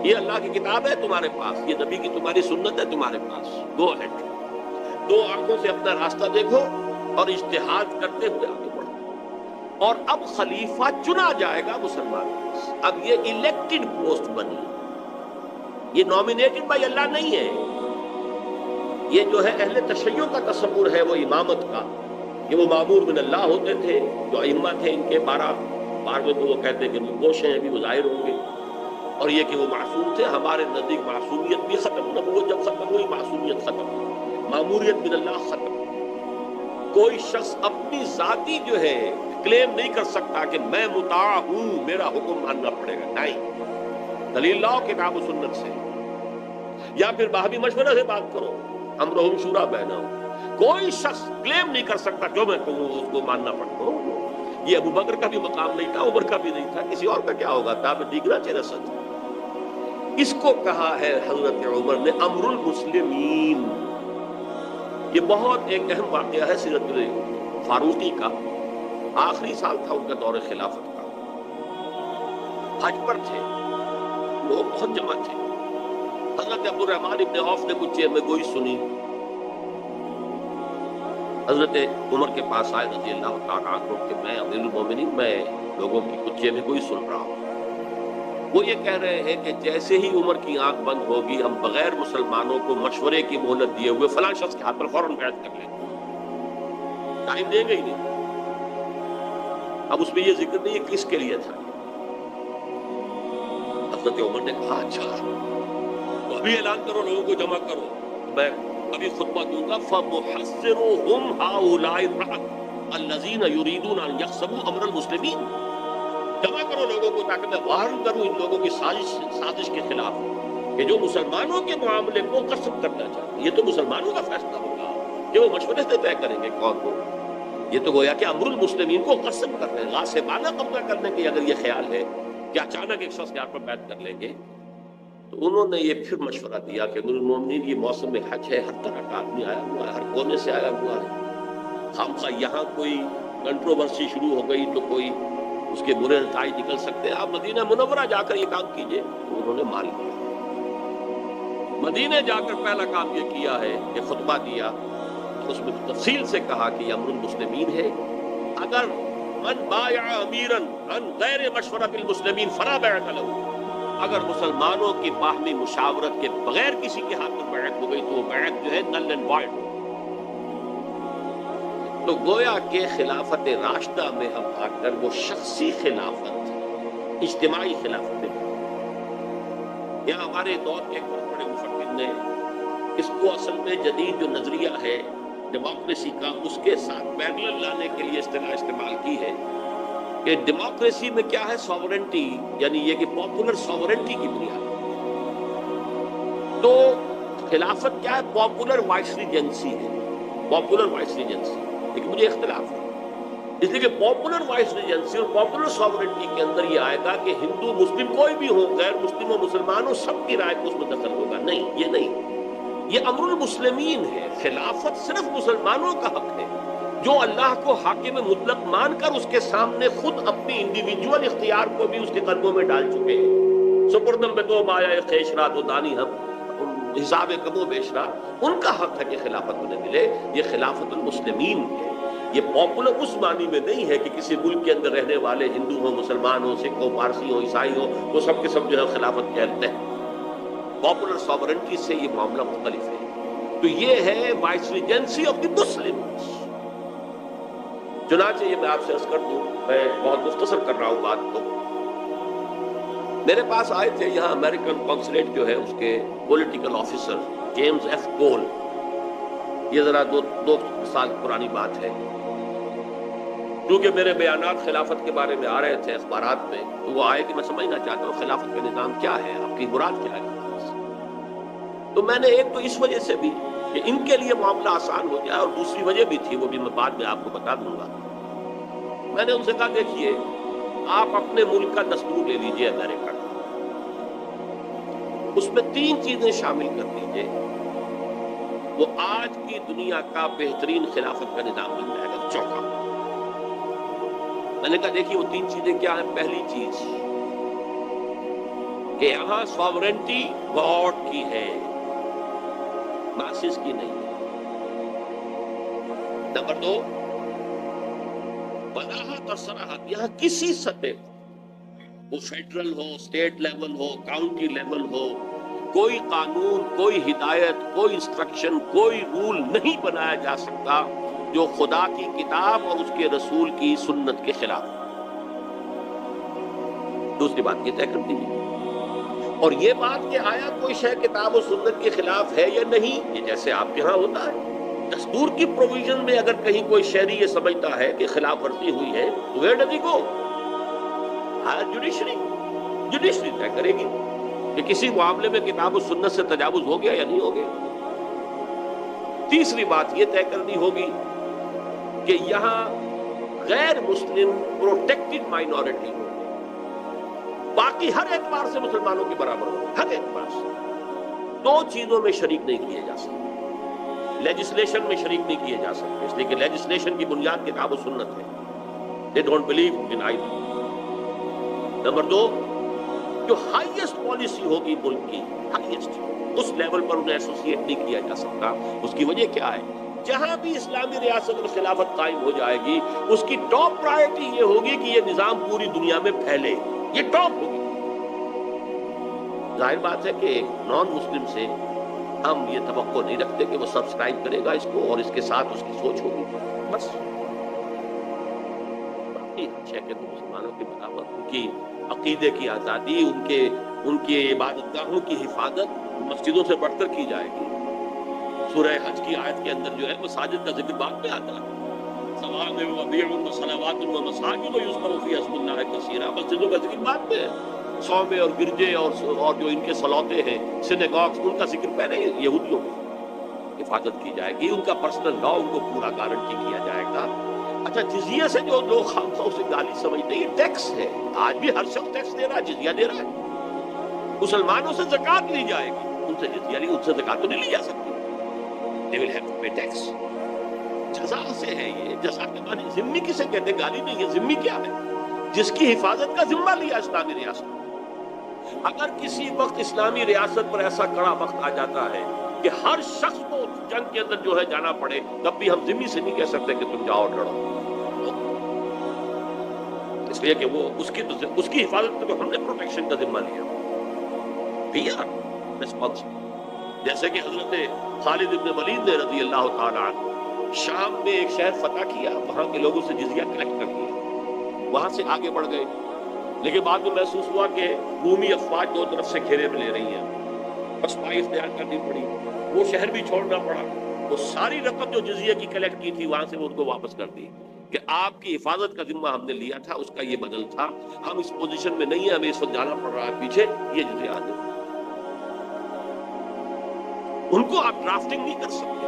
یہ اللہ کی کتاب ہے تمہارے پاس، یہ نبی کی تمہاری سنت ہے تمہارے پاس، گو اہیڈ، 2 آنکھوں سے اپنا راستہ دیکھو اور اجتہاد کرتے ہوئے آگے بڑھو۔ اور اب خلیفہ چنا جائے گا مسلمان، اب یہ الیکٹڈ پوسٹ بنی، یہ نامینیٹڈ بائی اللہ نہیں ہے۔ یہ جو ہے اہل تشیع کا تصور ہے وہ امامت کا، کہ وہ مامور من اللہ ہوتے تھے، جو ائمہ تھے ان کے 12 میں تو وہ کہتے ہیں کہ وہ گوش ہیں، ابھی وہ ظاہر ہوں گے، اور یہ کہ وہ معصوم تھے، ہمارے نزدیک معصومیت بھی ختم، نبوت جب ختم ہوئی معصومیت ختم، ماموریت من اللہ ختم۔ کوئی شخص اپنی ذاتی جو ہے کلیم نہیں کر سکتا کہ میں مطاع ہوں، میرا حکم ماننا پڑے گا، نہیں، دلیل لاؤ کتاب و سنت سے، یا پھر باہمی مشورہ سے بات کرو، امرہم شورا بینہم۔ کوئی شخص کلیم نہیں کر سکتا جو میں کہوں اس کو ماننا پڑتا ہوں۔ یہ ابو بکر کا بھی مقام نہیں تھا، عمر کا بھی نہیں تھا، کسی اور کا کیا ہوگا، تاب دیگرہ چہ رسد۔ اس کو کہا ہے حضرت عمر نے امر المسلمین۔ یہ بہت ایک اہم واقعہ ہے سیرت فاروقی کا، آخری سال تھا ان کا دور خلافت کا، حج پر تھے، لوگ بہت جمع تھے۔ حضرت عبد الرحمن ابن عوف نے کچھ چیز میں گوئی سنی، حضرت عمر کے پاس آئے رضی اللہ تعالیٰ عنہ کہ میں امیر المومنین، میں لوگوں کی کچھ چیز میں گوئی سن رہا ہوں۔ وہ یہ کہہ رہے ہیں کہ جیسے ہی عمر کی آنکھ بند ہوگی ہم بغیر مسلمانوں کو مشورے کی مہلت دیے ہوئے فلاں شخص کے ہاتھ پر فوراً بیعت کر لیں گے، ٹائم دیں گے ہی نہیں۔ اب اس میں یہ ذکر نہیں ہے کس کے لیے تھا۔ حضرت عمر نے کہا اچھا تو ابھی اعلان کرو، لوگوں کو جمع کرو، میں ابھی خطبہ دوں گا۔ فَمُحَصِّرُهُمْ هَؤُلَاءِ الرَّعَدْ الَّذِينَ يُرِيدُونَ أَن يَخْسَبُوا أَمْرَ الْمُسْلِمِينَ۔ جمع کرو لوگوں کو تاکہ میں وارن کروں ان لوگوں کی سازش کے خلاف کہ جو مسلمانوں کے معاملے کو قسم کرنا چاہتے ہیں۔ یہ تو مسلمانوں کا فیصلہ ہوگا کہ وہ مشورے سے طے کریں گے کون کو۔ یہ تو گویا کہ امر المسلمین کو قسم کر رہے ہیں، غاصبانہ قبضہ کرنے کی اگر یہ خیال ہے کہ اچانک ایک شخص کے ہاتھ پر بیعت کر لیں گے۔ تو انہوں نے یہ پھر مشورہ دیا کہ امیر المومنین یہ موسم حج ہے، ہر طرح کا آدمی آیا ہوا ہے، ہر کونے سے آیا ہوا ہے، خامخواہ یہاں کوئی کنٹروورسی شروع ہو گئی تو کوئی اس کے برے نتائج نکل سکتے ہیں، آپ مدینہ منورہ جا کر یہ کام کیجئے۔ تو انہوں نے مان لیا، مدینہ جا کر پہلا کام یہ کیا ہے کہ خطبہ دیا، اس میں تفصیل سے کہا کہ یہ امر المسلمین ہے، اگر من بایع امیرا عن غیر مشورہ بالمسلمین فلا بیعت لہ، اگر مسلمانوں کی باہمی مشاورت کے بغیر کسی کے ہاتھ میں بیعت ہو گئی تو وہ بیعت جو ہے نل اینڈ وائڈ۔ تو گویا کہ خلافت راشدہ میں ہم آ کر وہ شخصی خلافت، اجتماعی خلافت میں، یہاں ہمارے دور کے ایک بہت بڑے مفکر نے اس کو اصل میں جدید جو نظریہ ہے ڈیموکریسی کا، اس کے ساتھ پیرلل لانے کے لیے اصطلاح استعمال کی ہے کہ ڈیموکریسی میں کیا ہے، ساورنٹی، یعنی یہ کہ پاپولر ساورنٹی کی بنیاد، تو خلافت کیا ہے، پاپولر وائس ریجنسی ہے، پاپولر وائس ریجنسی، لیکن مجھے اختلاف ہے، اس لیے کہ پاپولر وائس ریجنسی اور پاپولر ساورنٹی کے اندر یہ آئے گا کہ ہندو مسلم کوئی بھی ہو، غیر مسلم و مسلمانوں سب کی رائے کو اس میں دخل ہوگا، نہیں، یہ نہیں، یہ امر المسلمین ہے۔ خلافت صرف مسلمانوں کا حق ہے جو اللہ کو حاکم مطلق مان کر اس کے سامنے خود اپنی انڈیویجول اختیار کو بھی اس کے قلبوں میں ڈال چکے ہیں۔ سپردم میں تو مایا خیش را تو دانی ہم حساب کم و بیش را، ان کا حق ہے کہ خلافت انہیں ملے۔ یہ خلافت المسلمین ہے، یہ پاپولر اس معنی میں نہیں ہے کہ کسی ملک کے اندر رہنے والے ہندو ہوں، مسلمان ہوں، سکھ ہوں، پارسی ہوں، عیسائی ہوں، وہ سب کے سب جو ہے خلافت کہتے ہیں۔ پاپولر ساورنٹی سے یہ معاملہ مختلف ہے، تو یہ ہے vice regency of the Muslims. چنانچہ یہ میں آپ سے عرض کر دوں، میں بہت مختصر کر رہا ہوں بات کو، میرے پاس آئے تھے یہاں امریکن کانسولیٹ جو ہے اس کے پولیٹیکل آفیسر جیمز ایف کول، یہ ذرا دو سال پرانی بات ہے، کیونکہ میرے بیانات خلافت کے بارے میں آ رہے تھے اخبارات میں، تو وہ آئے کہ میں سمجھنا چاہتا ہوں خلافت کا نظام کیا ہے، آپ کی مراد کیا ہے۔ تو میں نے ایک تو اس وجہ سے بھی کہ ان کے لیے معاملہ آسان ہو جائے، اور دوسری وجہ بھی تھی، وہ بھی میں بعد میں آپ کو بتا دوں گا۔ میں نے ان سے کہا دیکھیے آپ اپنے ملک کا دستور لے لیجئے امریکہ کا، اس میں 3 چیزیں شامل کر دیجئے، وہ آج کی دنیا کا بہترین خلافت کا نظام بن جائے گا، چوکا۔ میں نے کہا دیکھیے وہ 3 چیزیں کیا ہیں۔ پہلی چیز کہ یہاں ساورنٹی گاڈ کی ہے، ماسس کی نہیں ہے۔ نمبر 2، وضاحت اور صراحت، یہاں کسی سطح وہ فیڈرل ہو، اسٹیٹ لیول ہو، کاؤنٹی لیول ہو، کوئی قانون، کوئی ہدایت، کوئی انسٹرکشن، کوئی رول نہیں بنایا جا سکتا جو خدا کی کتاب اور اس کے رسول کی سنت کے خلاف۔ دوسری بات یہ طے کر دیجیے اور یہ بات کہ آیا کوئی شے کتاب و سنت کے خلاف ہے یا نہیں، یہ جیسے آپ کے ہاں ہوتا ہے، دستور کی پروویژن میں اگر کہیں کوئی شہری یہ سمجھتا ہے کہ خلاف ورزی ہوئی ہے تو where does he go? Judiciary طے کرے گی کہ کسی معاملے میں کتاب و سنت سے تجاوز ہو گیا یا نہیں ہو گیا۔ تیسری بات یہ طے کرنی ہوگی کہ یہاں غیر مسلم پروٹیکٹڈ مائنورٹی باقی ہر اعتبار سے مسلمانوں کے برابر ہو، ہر اعتبار سے۔ دو چیزوں میں شریک نہیں کیے جا سکتے، لیجسلیشن میں شریک نہیں کیے جا سکتے، اس لیے کہ لیجسلیشن کی بنیاد کتاب و سنت ہے۔ They don't believe in either۔ Number دو، جو ہائیسٹ پالیسی ہوگی ملک کی، ہائیسٹ، اس لیول پر انہیں ایسوسیٹ نہیں کیا جا سکتا۔ اس کی وجہ کیا ہے؟ جہاں بھی اسلامی ریاست اور خلافت قائم ہو جائے گی، اس کی ٹاپ پرائرٹی یہ ہوگی کہ یہ نظام پوری دنیا میں پھیلے، یہ ٹاپ ہوگی۔ ظاہر بات ہے کہ نان مسلم سے ہم یہ توقع نہیں رکھتے کہ وہ سبسکرائب کرے گا اس کو اور اس کے ساتھ اس کی سوچ ہوگی، بس۔ باقی اچھے کہ مسلمانوں کے برابر ان کی عقیدے کی آزادی، ان کے عبادت گاہوں کی حفاظت مسجدوں سے بڑھ کر کی جائے گی۔ سورہ حج کی آیت کے اندر جو ہے مساجد کا ذکر بعد میں آتا ہے، صلوات و بیع و صلوات و مساجد و یذکر فی اسم اللہ کثیرا، مسجدوں کا ذکر بعد میں ہے۔ صومعے اور گرجے اور جو ان کے سلوتے ہیں، سینیگاگز، ان کا ذکر پہلے یہودیوں کی حفاظت کی جائے گی، ان کا پرسنل لا ان کو پورا گارنٹی کیا جائے گا۔ اچھا، جزیہ سے جو لوگ خامخواہ اسے گالی سمجھتے ہیں، یہ ٹیکس ہے، آج بھی ہر شخص ٹیکس دے رہا ہے، جزیہ دے رہا ہے۔ مسلمانوں سے زکوٰۃ لی جائے گی، ان سے جزیہ نہیں، ان سے زکوٰۃ تو نہیں لی جا سکتی۔ They will have to pay tax۔ جزا سے ہے یہ، جزا کے معنی ذمہ کسے کہتے ہیں؟ گالی نہیں ہے، ذمہ کیا ہے؟ جس کی حفاظت کا ذمہ لیا اسلامی ریاست۔ اگر کسی وقت اسلامی ریاست پر ایسا کڑا وقت آ جاتا ہے کہ ہر شخص کو جنگ کے اندر جو ہے جانا پڑے، تب بھی ہم ذمہ سے نہیں کہہ سکتے کہ تم جاؤ لڑو، اس لیے کہ وہ اس کی حفاظت کو ہم نے پروٹیکشن کا ذمہ لیا، جیسے کہ حضرت خالد بن ولید نے رضی اللہ تعالیٰ عنہ شام میں ایک شہر فتح کیا، وہاں کے لوگوں سے جزیہ کلیکٹ کر لیا، وہاں سے آگے بڑھ گئے، لیکن بعد میں محسوس ہوا کہ رومی افواج دو طرف سے گھیرے میں لے رہی ہیں، بس پائی اختیار کرنی پڑی، وہ شہر بھی چھوڑنا پڑا، وہ ساری رقم جو جزیہ کی کلیکٹ کی تھی وہاں سے وہ ان کو واپس کر دی کہ آپ کی حفاظت کا ذمہ ہم نے لیا تھا، اس کا یہ بدل تھا، ہم اس پوزیشن میں نہیں ہیں، ہمیں اس وقت جانا پڑ رہا ہے پیچھے، یہ جزیہ دے۔ ان کو آپ ڈرافٹنگ نہیں کر سکتے،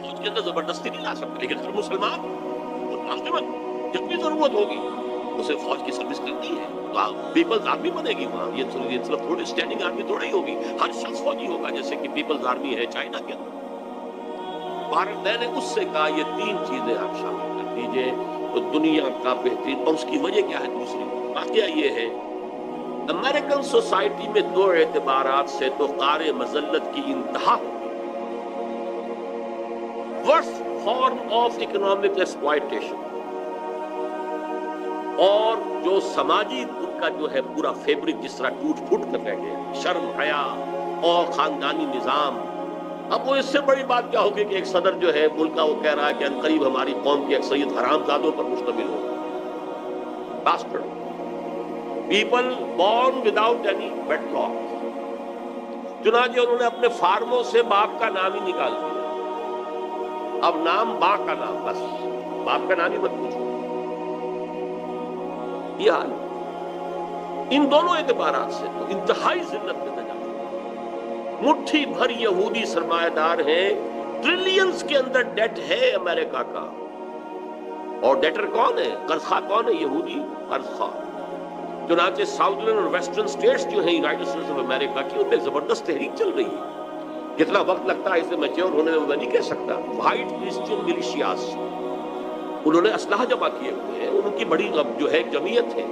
فوج کے اندر زبردستی نہیں لا سکتے، لیکن ہر مسلمان جب بھی ضرورت ہوگی اسے فوج کی سروس کرنی ہے، تو آپ پیپلز آرمی بنے گی وہاں، یہ صرف تھوڑی اسٹینڈنگ آرمی تھوڑی ہی ہوگی، ہر شخص فوجی ہوگا جیسے کہ پیپلز آرمی ہے چائنا کے اندر۔ بھارت نے اس سے کہا یہ تین چیزیں آپ شامل کر دیجئے تو دنیا کا بہترین، اور اس کی وجہ کیا ہے؟ دوسری واقعہ یہ ہے، امریکن سوسائٹی میں دو اعتبارات سے تو قار مذلت کی انتہا ہوگی۔ Worst form of economic exploitation, اور جو سماجی ان کا جو ہے پورا فیبرک جس طرح ٹوٹ پھوٹ کر رہ گیا، شرم حیا اور خاندانی نظام۔ اب وہ اس سے بڑی بات کیا ہوگی کہ ایک صدر جو ہے ملک کا وہ کہہ رہا ہے کہ عنقریب ہماری قوم کی اکثریت حرام زادوں پر مشتمل ہو، bastard people born without any bad luck. چنانچہ انہوں نے اپنے فارموں سے باپ کا نام ہی نکال دیا، اب نام باں کا نام، بس باپ کا نام ہی مت پوچھو۔ یہ حال ان دونوں اعتبارات سے تو انتہائی ذلت میں نجات۔ مٹھی بھر یہودی سرمایہ دار ہیں، ٹریلینز کے اندر ڈیٹ ہے امریکہ کا، اور ڈیٹر کون ہے؟ قرض خواہ کون ہے؟ یہودی قرض خواہ۔ چنانچہ ساؤدرن اور ویسٹرن اسٹیٹس جو ہیں یونائیٹڈ اسٹیٹس آف امریکہ کی، ان میں زبردست تحریک چل رہی ہے۔ کتنا وقت لگتا ہے اسے میچور ہونے میں نہیں کہہ سکتا۔ وائٹ کرسچین ملیشیاز، انہوں نے اسلحہ جمع کیے ہوئے ہیں، ان کی بڑی جو ہے جمعیت ہے۔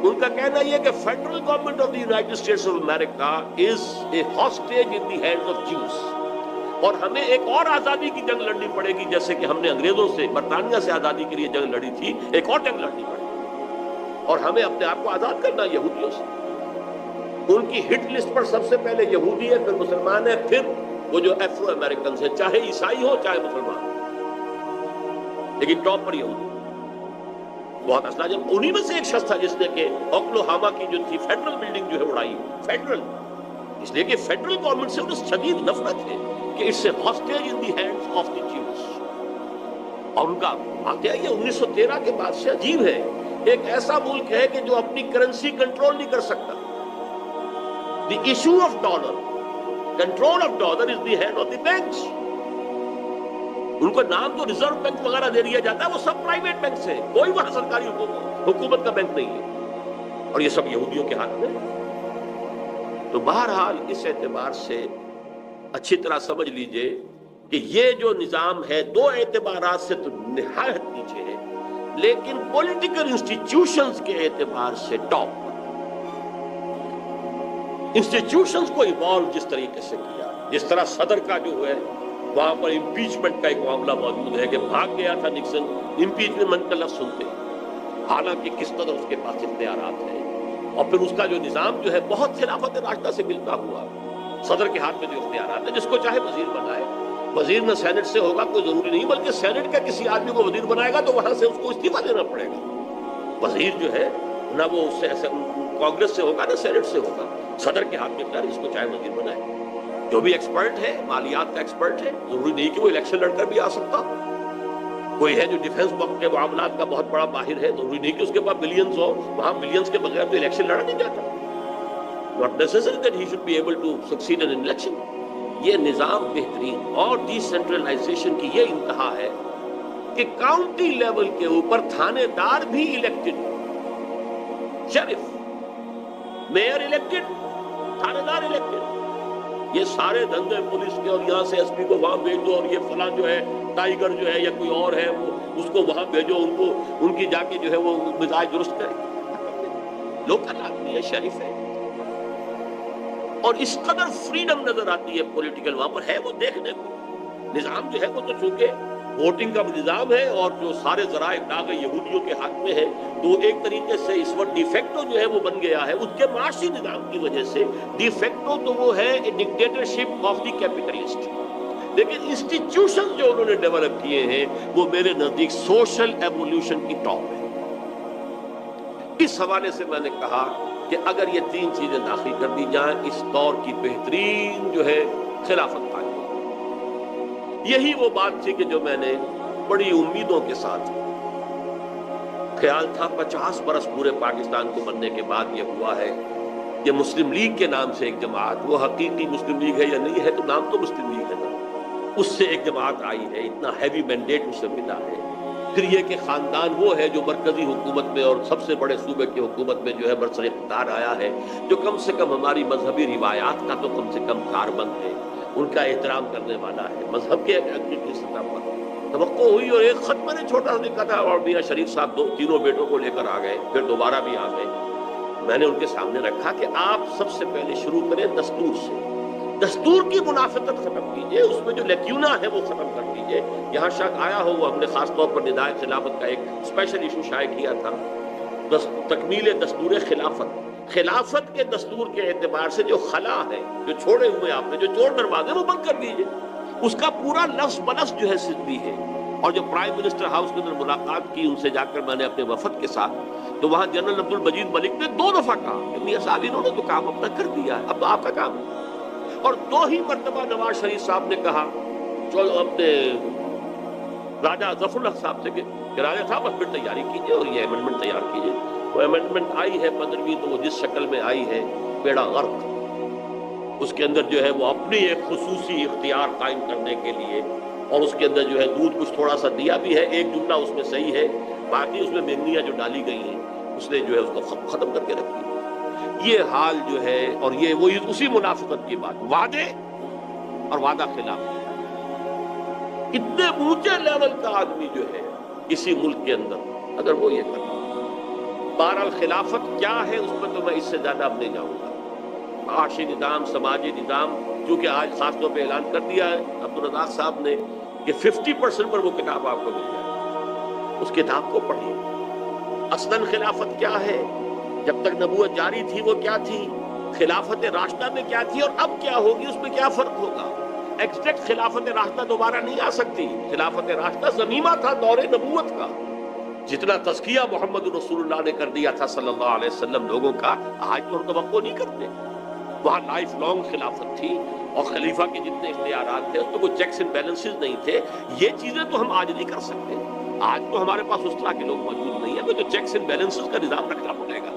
ان کا کہنا یہ کہ federal government of the United States of America is a hostage in the hands of Jews, اور ہمیں ایک اور آزادی کی جنگ لڑنی پڑے گی، جیسے کہ ہم نے انگریزوں سے، برطانیہ سے آزادی کے لیے جنگ لڑی تھی، ایک اور جنگ لڑنی پڑے گی، اور ہمیں اپنے آپ کو آزاد کرنا یہودیوں سے۔ ان کی ہٹ لسٹ پر سب سے پہلے یہودی ہے، پھر مسلمان ہے، پھر وہ جو افرو امریکنز ہیں، چاہے عیسائی ہو چاہے مسلمان، لیکن ٹاپ پر یہودی۔ بہت اسلحہ جب انہی میں سے ایک شخص تھا جس نے کہ اوکلاہوما کی جو تھی فیڈرل بلڈنگ جو ہے اڑائی، فیڈرل، اس لیے کہ فیڈرل گورنمنٹ سے انہیں شدید نفرت ہے کہ it's a hostage in the hands of the Jews. اور ان کا واقعہ یہ 1913 کے بعد سے عجیب ہے. ایک ایسا ملک ہے کہ جو اپنی کرنسی کنٹرول نہیں کر سکتا. The issue of dollar, control of dollar is the hand of the banks. ان کو نام تو ریزرو بینک وغیرہ دے دیا جاتا ہے، وہ سب پرائیویٹ بینک ہے، کوئی وہاں سرکاری حکومت کا بینک نہیں ہے، اور یہ سب یہودیوں کے ہاتھ میں. تو بہرحال اس اعتبار سے اچھی طرح سمجھ لیجئے کہ یہ جو نظام ہے دو اعتبارات سے تو نہایت نیچے ہے، لیکن پولیٹیکل انسٹیٹیوشنز کے اعتبار سے ٹاپ. انسٹیٹیوشنز کو ایوالو جس طریقے سے کیا، جس طرح صدر کا جو ہے وہاں پر امپیچمنٹ کا ایک معاملہ موجود ہے کہ بھاگ گیا تھا نکسن امپیچمنٹ کا لفظ سنتے، حالانکہ کس قدر اس کے پاس اختیارات ہیں، اور پھر اس کا جو نظام جو ہے بہت خلافت راشدہ سے ملتا ہوا. صدر کے ہاتھ میں جو اختیارات ہیں، جس کو چاہے وزیر بنائے، وزیر نہ سینٹ سے ہوگا کوئی ضروری نہیں، بلکہ سینٹ کا کسی آدمی کو وزیر بنائے گا تو وہاں سے اس کو استعفیٰ دینا پڑے گا. وزیر جو ہے نہ وہ اس سے ایسے کانگریس سے ہوگا نہ سینٹ سے ہوگا، صدر کے ہاتھ میں اختیار، جس کو چاہے وزیر بنائے. جو بھی ایکسپرٹ ہے، مالیات کا ایکسپرٹ ہے، ضروری نہیں کہ وہ الیکشن لڑ کر بھی آ سکتا. کوئی ہے جو ڈیفنس کے معاملات کا بہت بڑا ماہر ہے، ضروری نہیں کہ اس کے پاس بلینز ہو، وہاں بلینز کے بغیر تو الیکشن لڑا نہیں جاتا. Not necessary that he should be able to succeed in an election. یہ نظام بہترین اور ڈی سینٹرلائزیشن کی یہ انتہا ہے کہ کاؤنٹی لیول کے اوپر تھانے دار بھی الیکٹڈ، شریف، میئر الیکٹڈ، تھانے دار الیکٹڈ. یہ سارے دھندے پولیس کے، اور یہاں سے ایس پی کو وہاں بھیج دو، اور یہ فلاں جو ہے ٹائیگر جو ہے یا کوئی اور ہے اس کو وہاں بھیجو، ان کو ان کی جا کے جو ہے وہ مزاج درست کرے. لوکل آدمی ہے، شریف ہے، اور اس قدر فریڈم نظر آتی ہے پولیٹیکل وہاں پر ہے. وہ دیکھنے کو نظام جو ہے وہ تو چونکہ ووٹنگ کا نظام ہے اور جو سارے ذرائع ابلاغ یہودیوں کے ہاتھ میں ہے، تو ایک طریقے سے اس وقت ڈی فیکٹو جو ہے وہ بن گیا ہے. اس کے معاشی نظام کی وجہ سے ڈی فیکٹو تو وہ ہے ڈکٹیٹرشپ آف دی کیپیٹلسٹ، لیکن انسٹیٹیوشن جو انہوں نے ڈیولپ کیے ہیں وہ میرے نزدیک سوشل ایوولوشن کی ٹاپ ہے. اس حوالے سے میں نے کہا کہ اگر یہ تین چیزیں داخل کر دی جائیں، اس دور کی بہترین جو ہے خلافت قائم. یہی وہ بات تھی کہ جو میں نے بڑی امیدوں کے ساتھ خیال تھا. 50 برس پورے پاکستان کو بننے کے بعد یہ ہوا ہے کہ مسلم لیگ کے نام سے ایک جماعت، وہ حقیقی مسلم لیگ ہے یا نہیں ہے، تو نام تو مسلم لیگ ہے نا، اس سے ایک جماعت آئی ہے، اتنا ہیوی مینڈیٹ اسے ملا ہے. پھر یہ کہ خاندان وہ ہے جو مرکزی حکومت میں اور سب سے بڑے صوبے کی حکومت میں جو ہے برسر اقتدار آیا ہے، جو کم سے کم ہماری مذہبی روایات کا تو کم سے کم کاربند ہے، ان کا احترام کرنے والا ہے. مذہب کے کی سطح پر توقع ہوئی، اور ایک خط میں نے چھوٹا سا لکھا تھا، اور میاں شریف صاحب تینوں بیٹوں کو لے کر آ گئے، پھر دوبارہ بھی آ گئے. میں نے ان کے سامنے رکھا کہ آپ سب سے پہلے شروع کریں دستور سے، دستور کی منافقت ختم کیجئے، اس میں جو لیکیونا ہے وہ ختم کر دیجئے. یہاں شک آیا ہو، وہ ہم نے خاص طور پر ندائے خلافت کا ایک اسپیشل ایشو شائع کیا تھا، تکمیل دستور خلافت. خلافت کے دستور کے اعتبار سے جو خلا ہے، جو چھوڑے ہوئے آپ نے جو چور دروازے، وہ بند کر دیجئے. اس کا پورا لفظ بلفظ جو ہے سدھی ہے. اور جو پرائم منسٹر ہاؤس کے اندر ملاقات کی ان سے جا کر میں نے اپنے وفد کے ساتھ، تو وہاں جنرل عبد المجید ملک نے 2 دفعہ کہا کہ میاں صاحب انہوں نے تو کام اپنا کر دیا ہے، اب تو آپ کا کام ہے. اور 2 ہی مرتبہ نواز شریف صاحب نے کہا جو اپنے راجہ ظفر الحق صاحب سے کہ راجہ صاحب اب پھر تیاری کیجئے اور یہ امینڈمنٹ تیار کیجئے. وہ امینڈمنٹ آئی ہے 15ویں، تو وہ جس شکل میں آئی ہے بیڑا غرق. اس کے اندر جو ہے وہ اپنی ایک خصوصی اختیار قائم کرنے کے لیے، اور اس کے اندر جو ہے دودھ کچھ تھوڑا سا دیا بھی ہے، ایک جملہ اس میں صحیح ہے، باقی اس میں مینگنیاں جو ڈالی گئی ہیں اس نے جو ہے اس کو ختم کر کے رکھی. یہ حال جو ہے، اور یہ وہ اسی منافقت کی بات، وعدے اور وعدہ خلاف. اتنے اونچے لیول کا آدمی جو ہے اسی ملک کے اندر اگر وہ یہ کرتا. بہرحال خلافت کیا ہے اس پر تو میں اس سے زیادہ اب نہیں جاؤں گا. معاشی نظام، سماجی نظام، چونکہ آج خاص طور پہ اعلان کر دیا ہے عبدالرزاق صاحب نے کہ 50% پر وہ کتاب آپ کو مل جائے، اس کتاب کو پڑھیے. اصلاً خلافت کیا ہے، جب تک نبوت جاری تھی وہ کیا تھی، خلافت راشدہ میں کیا تھی، اور اب کیا ہوگی، اس میں کیا فرق ہوگا. ایگزیکٹ خلافت راشدہ دوبارہ نہیں آ سکتی. خلافت راشدہ زمینہ تھا دور نبوت کا، جتنا تزکیہ محمد رسول اللہ نے کر دیا تھا صلی اللہ علیہ وسلم لوگوں کا، آج تو ہم توقع نہیں کرتے. وہاں لائف لانگ خلافت تھی اور خلیفہ کے جتنے اختیارات تھے اس میں کوئی چیکس اینڈ بیلنسز نہیں تھے. یہ چیزیں تو ہم آج نہیں کر سکتے. آج تو ہمارے پاس اس طرح کے لوگ موجود نہیں ہیں. ہمیں تو چیکس اینڈ بیلنسز کا نظام رکھنا پڑے گا.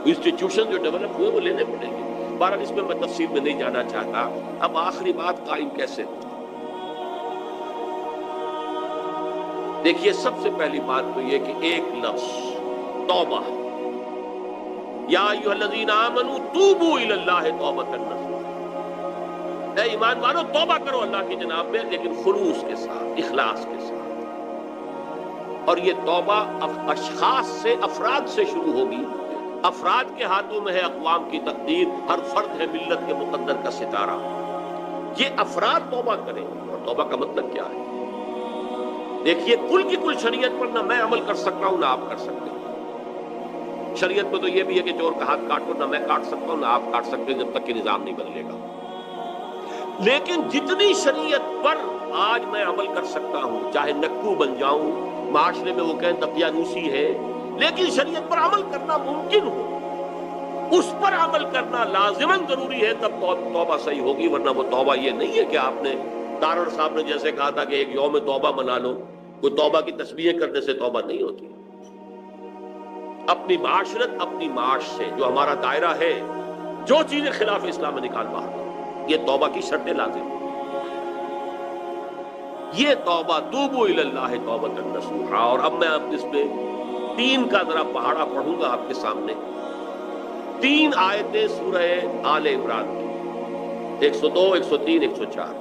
انسٹیٹیوشن جو ڈیولپ ہوئے وہ لینے پڑیں گے. بہرحال اس میں میں تفصیل میں نہیں جانا چاہتا. اب آخری بات قائم کیسے ہو. دیکھیے سب سے پہلی بات تو یہ کہ ایک لفظ توبہ، یا ایھا الذین آمنوا توبوا الی اللہ توبۃ نصوحا، اے ایمان والو توبہ کرو اللہ کی جناب میں، لیکن خلوص کے ساتھ، اخلاص کے ساتھ. اور یہ توبہ اشخاص سے، افراد سے شروع ہوگی. افراد کے ہاتھوں میں ہے اقوام کی تقدیر. ہر فرد ہے ملت کے مقدر کا ستارہ. یہ افراد توبہ کریں. اور توبہ کا مطلب کیا ہے؟ دیکھیے کل کی کل شریعت پر نہ میں عمل کر سکتا ہوں نہ آپ کر سکتے ہیں. شریعت میں تو یہ بھی ہے کہ چور کا ہاتھ کاٹو، نہ میں کاٹ سکتا ہوں نہ آپ کاٹ سکتے ہیں جب تک کہ نظام نہیں بدلے گا. لیکن جتنی شریعت پر آج میں عمل کر سکتا ہوں، چاہے نکو بن جاؤں، معاشرے میں وہ کہیں دقیانوسی ہے، لیکن شریعت پر عمل کرنا ممکن ہو، اس پر عمل کرنا لازماً ضروری ہے، تب توبہ صحیح ہوگی. ورنہ وہ توبہ یہ نہیں ہے کہ آپ نے دارڑ صاحب نے جیسے کہا تھا کہ ایک یوم توبہ منا لو. کوئی توبہ کی تسبیحیں کرنے سے توبہ نہیں ہوتی. اپنی معاشرت، اپنی معاش سے جو ہمارا دائرہ ہے، جو چیزیں خلاف اسلام میں نکال باہر کرو، یہ توبہ کی شرطیں لازم ہیں. یہ توبہ توبوا الی اللہ توبۃ نصوحا. اور اب میں اس میں 3 کا ذرا پہاڑا پڑھوں گا آپ کے سامنے. 3 آیتیں سورہ آل عمران کی، 102، 103، 104.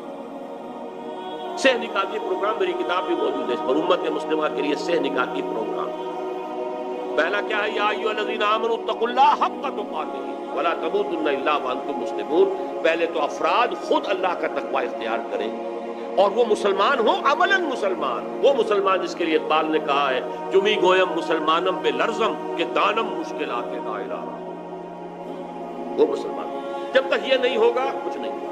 سہ نکاتی پروگرام میری کتاب بھی موجود ہے اس پر، امت مسلمہ کے لیے سہ نکاتی پروگرام. پہلا کیا ہے؟ یا ایھا الذین آمنوا اتقوا اللہ حق تقاتہ ولا تموتن الا وانتم مسلمون. پہلے تو افراد خود اللہ کا تقوی اختیار کریں، اور وہ مسلمان ہو عملاً مسلمان. وہ مسلمان جس کے لیے اقبال نے کہا ہے چمی گویم مسلمانم بے لرزم کہ دانم مشکلات دائرہ. وہ مسلمان. جب تک یہ نہیں ہوگا کچھ نہیں.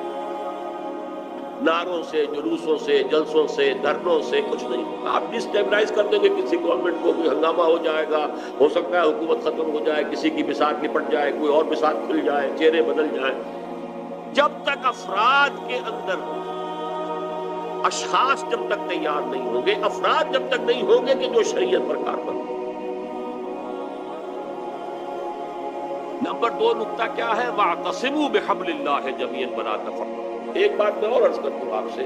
نعروں سے، جلوسوں سے، جلسوں سے، دھرنوں سے کچھ نہیں. آپ ڈسٹیبلائز کر دیں گے کسی گورنمنٹ کو، کوئی ہنگامہ ہو جائے گا، ہو سکتا ہے حکومت ختم ہو جائے، کسی کی بساط نپٹ جائے، کوئی اور بساط کھل جائے، چہرے بدل جائیں. جب تک افراد کے اندر، اشخاص جب تک تیار نہیں ہوں گے، افراد جب تک نہیں ہوں گے کہ جو شریعت پر کاربند. نمبر 2 نقطہ کیا ہے؟ وَاعْتَصِمُوا بِحَبْلِ اللَّهِ جَمِيعًا وَلَا تَفَرَّقُوا. ایک بات میں اور عرض کرتا ہوں آپ سے،